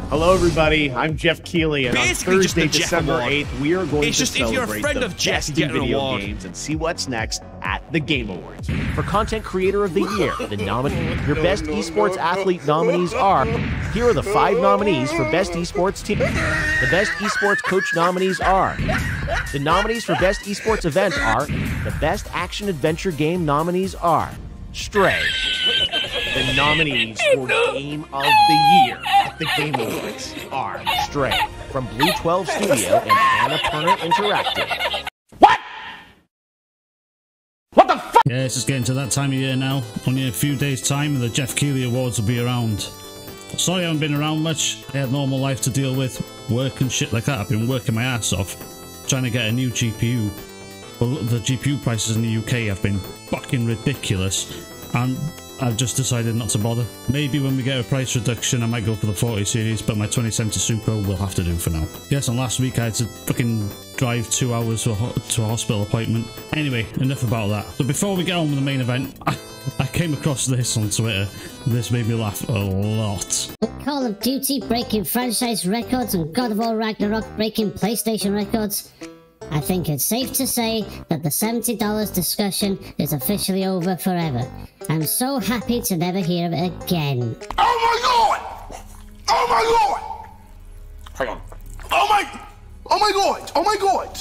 Hello, everybody. I'm Jeff Keighley, and on Thursday, December 8th, we are going to celebrate the best in video games and see what's next at the Game Awards. For Content Creator of the Year, your Best Esports Athlete nominees are, here are the 5 nominees for Best Esports Team. The Best Esports Coach nominees are, the nominees for Best Esports Event are, the Best Action Adventure Game nominees are, Stray. The nominees for Game of the Year at the Game Awards are Stray from Blue 12 Studio and Annapurna Interactive. What? What the fuck? Yeah, it's just getting to that time of year now. Only a few days' time and the Jeff Keighley Awards will be around. Sorry I haven't been around much. I had normal life to deal with, work and shit like that. I've been working my ass off trying to get a new GPU. But the GPU prices in the UK have been fucking ridiculous, and I've just decided not to bother. Maybe when we get a price reduction I might go for the 40 series, but my 2070 Super will have to do for now. Yes, and last week I had to fucking drive 2 hours to a hospital appointment. Anyway, enough about that. So before we get on with the main event, I came across this on Twitter. This made me laugh a lot. Call of Duty breaking franchise records and God of War Ragnarök breaking PlayStation records. I think it's safe to say that the $70 discussion is officially over forever. I'm so happy to never hear of it again. Oh my god! Oh my god! Hang on. Oh my god! Oh my god!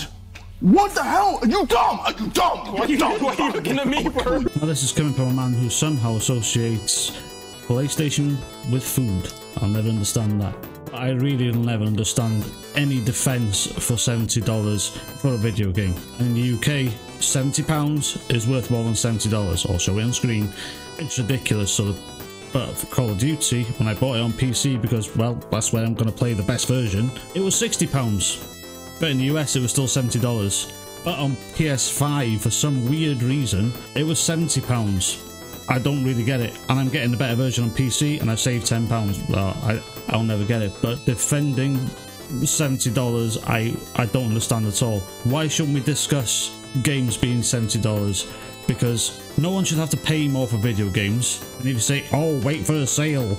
What the hell? Are you dumb? Are you dumb? What are you looking at me for? Now this is coming from a man who somehow associates PlayStation with food. I'll never understand that. I really will never understand any defense for $70 for a video game. In the UK, £70 is worth more than $70. I'll show it on screen. It's ridiculous. So, but for Call of Duty, when I bought it on PC because, well, that's where I'm going to play the best version, it was £60. But in the US, it was still $70. But on PS5, for some weird reason, it was £70. I don't really get it, and I'm getting the better version on PC and I saved £10. Well, I'll never get it, but defending $70 I don't understand at all. Why shouldn't we discuss games being $70? Because no one should have to pay more for video games. And if you say, oh, wait for a sale,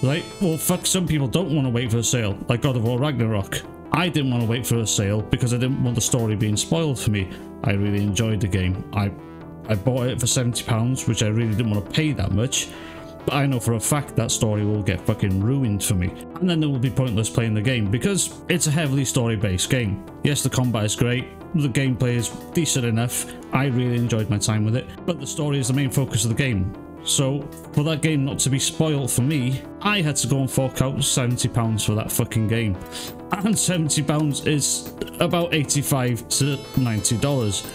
like, well, fuck, some people don't want to wait for a sale, like God of War Ragnarök. I didn't want to wait for a sale because I didn't want the story being spoiled for me. I really enjoyed the game. I bought it for £70, which I really didn't want to pay that much, but I know for a fact that story will get fucking ruined for me, and then it will be pointless playing the game because it's a heavily story-based game. Yes, the combat is great, the gameplay is decent enough, I really enjoyed my time with it, but the story is the main focus of the game. So for that game not to be spoiled for me, I had to go and fork out £70 for that fucking game, and £70 is about $85 to $90.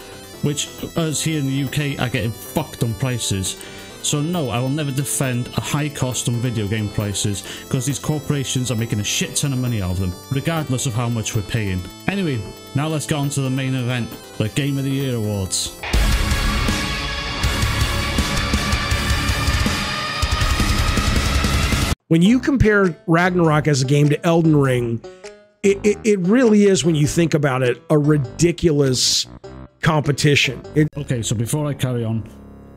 Which, us here in the UK, are getting fucked on prices. So no, I will never defend a high cost on video game prices, because these corporations are making a shit ton of money out of them, regardless of how much we're paying. Anyway, now let's get on to the main event, the Game of the Year Awards. When you compare Ragnarök as a game to Elden Ring, it really is, when you think about it, a ridiculous competition. Okay, so before I carry on,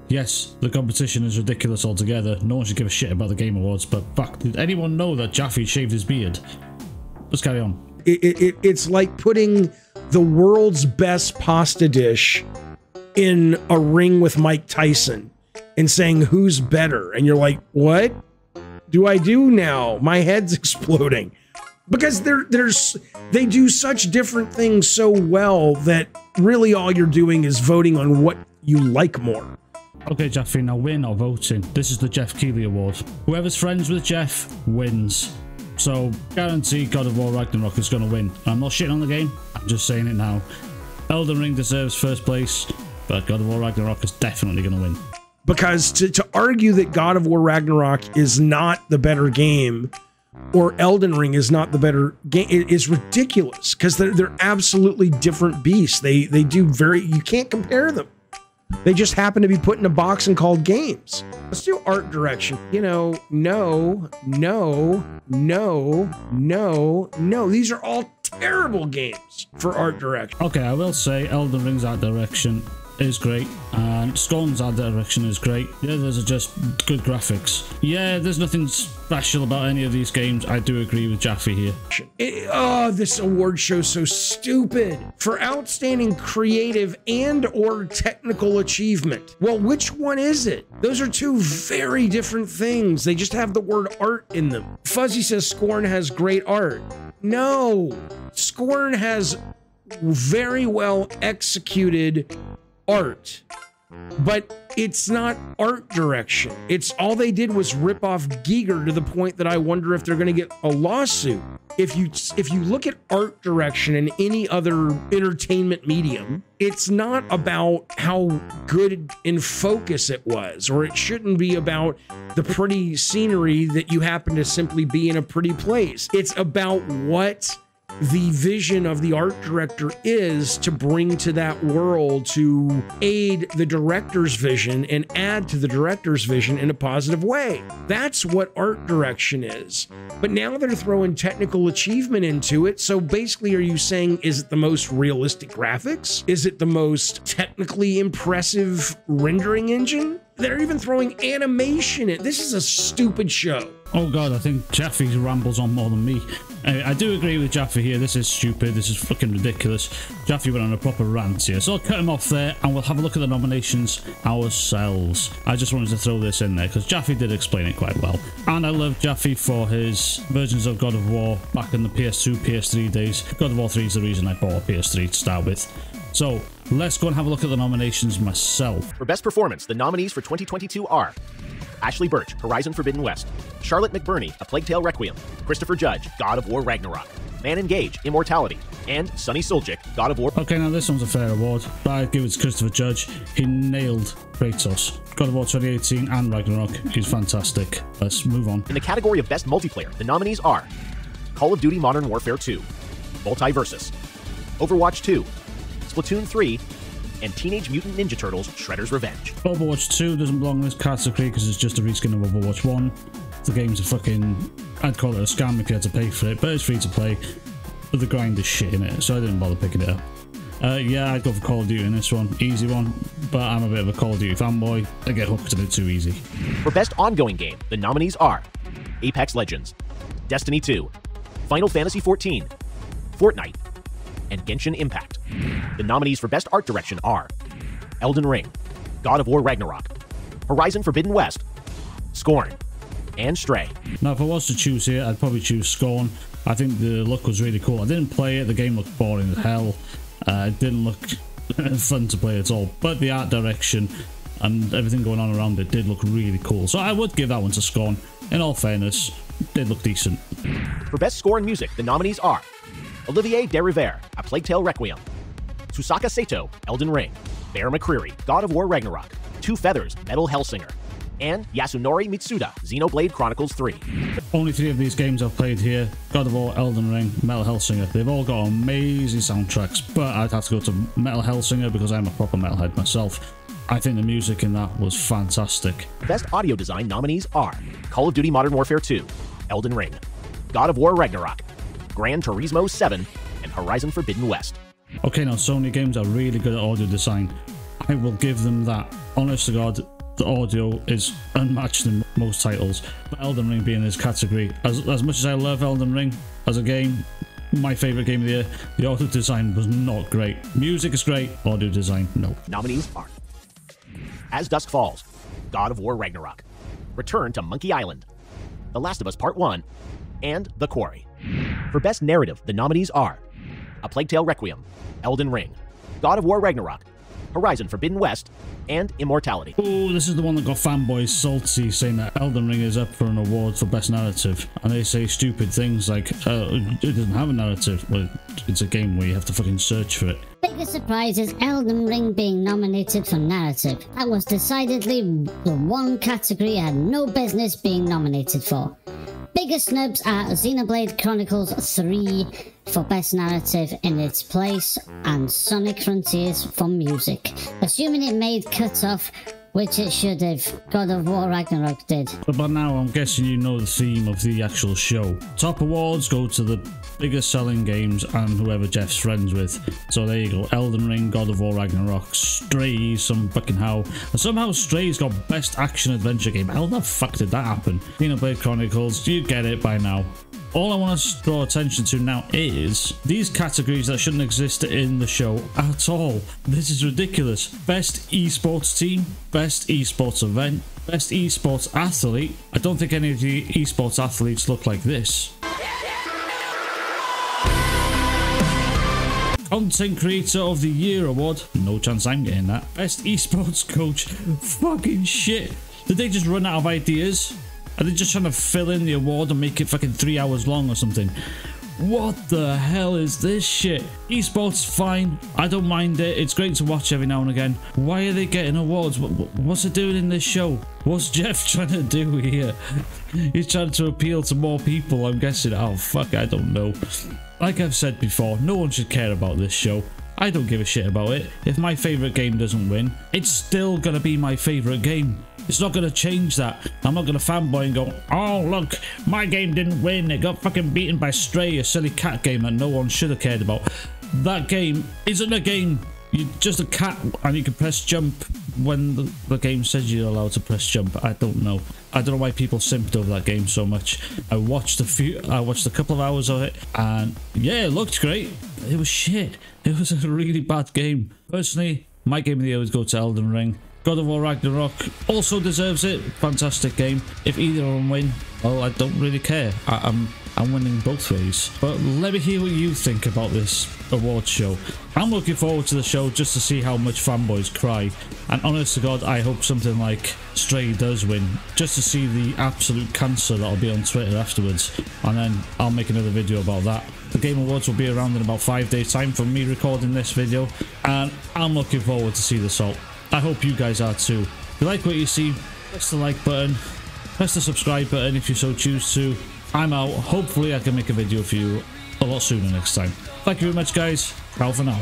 yes, the competition is ridiculous altogether. No one should give a shit about the Game Awards, but fuck, did anyone know that Jaffe shaved his beard? Let's carry on. It's like putting the world's best pasta dish in a ring with Mike Tyson and saying who's better, and you're like, what do I do now? My head's exploding. Because they do such different things so well that really all you're doing is voting on what you like more. Okay, Jaffe, now we're not voting. This is the Jeff Keighley Award. Whoever's friends with Jeff wins. So, guarantee God of War Ragnarök is going to win. I'm not shitting on the game, I'm just saying it now. Elden Ring deserves first place, but God of War Ragnarök is definitely going to win. Because to argue that God of War Ragnarök is not the better game, or Elden Ring is not the better game, is ridiculous, because they're absolutely different beasts. They do you can't compare them. They just happen to be put in a box and called games. Let's do art direction. You know, no. These are all terrible games for art direction. Okay, I will say Elden Ring's art direction is great, and Scorn's art direction is great. Yeah, those are just good graphics. Yeah, there's nothing special about any of these games. I do agree with Jaffe here. This award show's so stupid. For outstanding creative and or technical achievement. Well, which one is it? Those are two very different things. They just have the word art in them. Fuzzy says Scorn has great art. No, Scorn has very well executed art, but it's not art direction. It's all they did was rip off Giger to the point that I wonder if they're going to get a lawsuit. If you look at art direction in any other entertainment medium, it's not about how good in focus it was, or it shouldn't be about the pretty scenery that you happen to simply be in a pretty place. It's about what the vision of the art director is to bring to that world to aid the director's vision and add to the director's vision in a positive way. That's what art direction is. But now they're throwing technical achievement into it. So basically, are you saying, is it the most realistic graphics? Is it the most technically impressive rendering engine? They're even throwing animation in. This is a stupid show. Oh god, I think Jaffe rambles on more than me. I do agree with Jaffe here. This is stupid. This is fucking ridiculous. Jaffe went on a proper rant here. So I'll cut him off there and we'll have a look at the nominations ourselves. I just wanted to throw this in there because Jaffe did explain it quite well. And I love Jaffe for his versions of God of War back in the PS2, PS3 days. God of War 3 is the reason I bought a PS3 to start with. So let's go and have a look at the nominations myself. For Best Performance, the nominees for 2022 are Ashley Birch, Horizon Forbidden West; Charlotte McBurney, A Plague Tale Requiem; Christopher Judge, God of War Ragnarok; Man Engage, Immortality; and Sonny Suljic, God of War. Okay, now this one's a fair award, but I'd give it to Christopher Judge. He nailed Kratos. God of War 2018 and Ragnarok. He's fantastic. Let's move on. In the category of Best Multiplayer, the nominees are Call of Duty Modern Warfare 2, Multiversus, Overwatch 2, Splatoon 3, and Teenage Mutant Ninja Turtles Shredder's Revenge. Overwatch 2 doesn't belong in this category because it's just a reskin of Overwatch 1. The game's a fucking... I'd call it a scam if you had to pay for it, but it's free to play. But the grind is shit in it, so I didn't bother picking it up. Yeah, I'd go for Call of Duty in this one. Easy one, but I'm a bit of a Call of Duty fanboy. I get hooked a bit too easy. For Best Ongoing Game, the nominees are Apex Legends, Destiny 2, Final Fantasy XIV, Fortnite, and Genshin Impact. The nominees for Best Art Direction are Elden Ring, God of War Ragnarok, Horizon Forbidden West, Scorn, and Stray. Now, if I was to choose here, I'd probably choose Scorn. I think the look was really cool. I didn't play it. The game looked boring as hell. It didn't look fun to play at all. But the art direction and everything going on around it did look really cool. So I would give that one to Scorn. In all fairness, it did look decent. For Best Score in Music, the nominees are Olivier Derivière, A Plague Tale Requiem; Susaka Sato, Elden Ring; Bear McCreary, God of War Ragnarok; Two Feathers, Metal Hellsinger; and Yasunori Mitsuda, Xenoblade Chronicles 3. Only 3 of these games I've played here: God of War, Elden Ring, Metal Hellsinger. They've all got amazing soundtracks, but I'd have to go to Metal Hellsinger because I'm a proper metalhead myself. I think the music in that was fantastic. Best Audio Design nominees are Call of Duty Modern Warfare 2, Elden Ring, God of War Ragnarok, Gran Turismo 7, and Horizon Forbidden West. Okay, now Sony games are really good at audio design. I will give them that. Honest to God, the audio is unmatched in most titles. But Elden Ring being in this category, as much as I love Elden Ring as a game, my favourite game of the year, the audio design was not great. Music is great, audio design, no. Nominees are As Dusk Falls, God of War Ragnarok, Return to Monkey Island, The Last of Us Part 1, and The Quarry. For Best Narrative, the nominees are A Plague Tale Requiem, Elden Ring, God of War Ragnarok, Horizon Forbidden West, and Immortality. Oh, this is the one that got fanboys salty, saying that Elden Ring is up for an award for Best Narrative. And they say stupid things like, it doesn't have a narrative. Well, it's a game where you have to fucking search for it. Biggest surprise is Elden Ring being nominated for narrative. That was decidedly the one category I had no business being nominated for. Biggest snubs are Xenoblade Chronicles 3 for Best Narrative in its place, and Sonic Frontiers for music. Assuming it made cut-off, which it should have. God of War Ragnarok did. But by now, I'm guessing you know the theme of the actual show. Top awards go to the biggest selling games and whoever Jeff's friends with. So there you go. Elden Ring, God of War Ragnarok, Stray, some fucking how. And somehow Stray's got best action adventure game. How the fuck did that happen? Xenoblade Chronicles, you get it by now. All I want to draw attention to now is these categories that shouldn't exist in the show at all. This is ridiculous. Best esports team, best esports event, best esports athlete. I don't think any of the esports athletes look like this. Content Creator of the Year award. No chance I'm getting that. Best esports coach. Fucking shit. Did they just run out of ideas? Are they just trying to fill in the award and make it fucking 3 hours long or something? What the hell is this shit? Esports, fine. I don't mind it. It's great to watch every now and again. Why are they getting awards? What's it doing in this show? What's Jeff trying to do here? He's trying to appeal to more people, I'm guessing. Oh, fuck, I don't know. Like I've said before, no one should care about this show. I don't give a shit about it. If my favourite game doesn't win, it's still gonna be my favourite game. It's not gonna change that. I'm not gonna fanboy and go, oh look, my game didn't win. It got fucking beaten by Stray, a silly cat game that no one should have cared about. That game isn't a game. You're just a cat and you can press jump when the game says you're allowed to press jump. I don't know. I don't know why people simped over that game so much. I watched a couple of hours of it and yeah, it looked great. It was shit. It was a really bad game. Personally, my game of the year would go to Elden Ring. God of War Ragnarok also deserves it. Fantastic game. If either of them win, well, I don't really care. I'm winning both ways. But let me hear what you think about this award show. I'm looking forward to the show just to see how much fanboys cry. And honest to God, I hope something like Stray does win, just to see the absolute cancer that'll be on Twitter afterwards. And then I'll make another video about that. The Game Awards will be around in about 5 days time from me recording this video. And I'm looking forward to see the result. I hope you guys are too. If you like what you see, press the like button, press the subscribe button if you so choose to. I'm out. Hopefully I can make a video for you a lot sooner next time. Thank you very much guys. Ciao for now.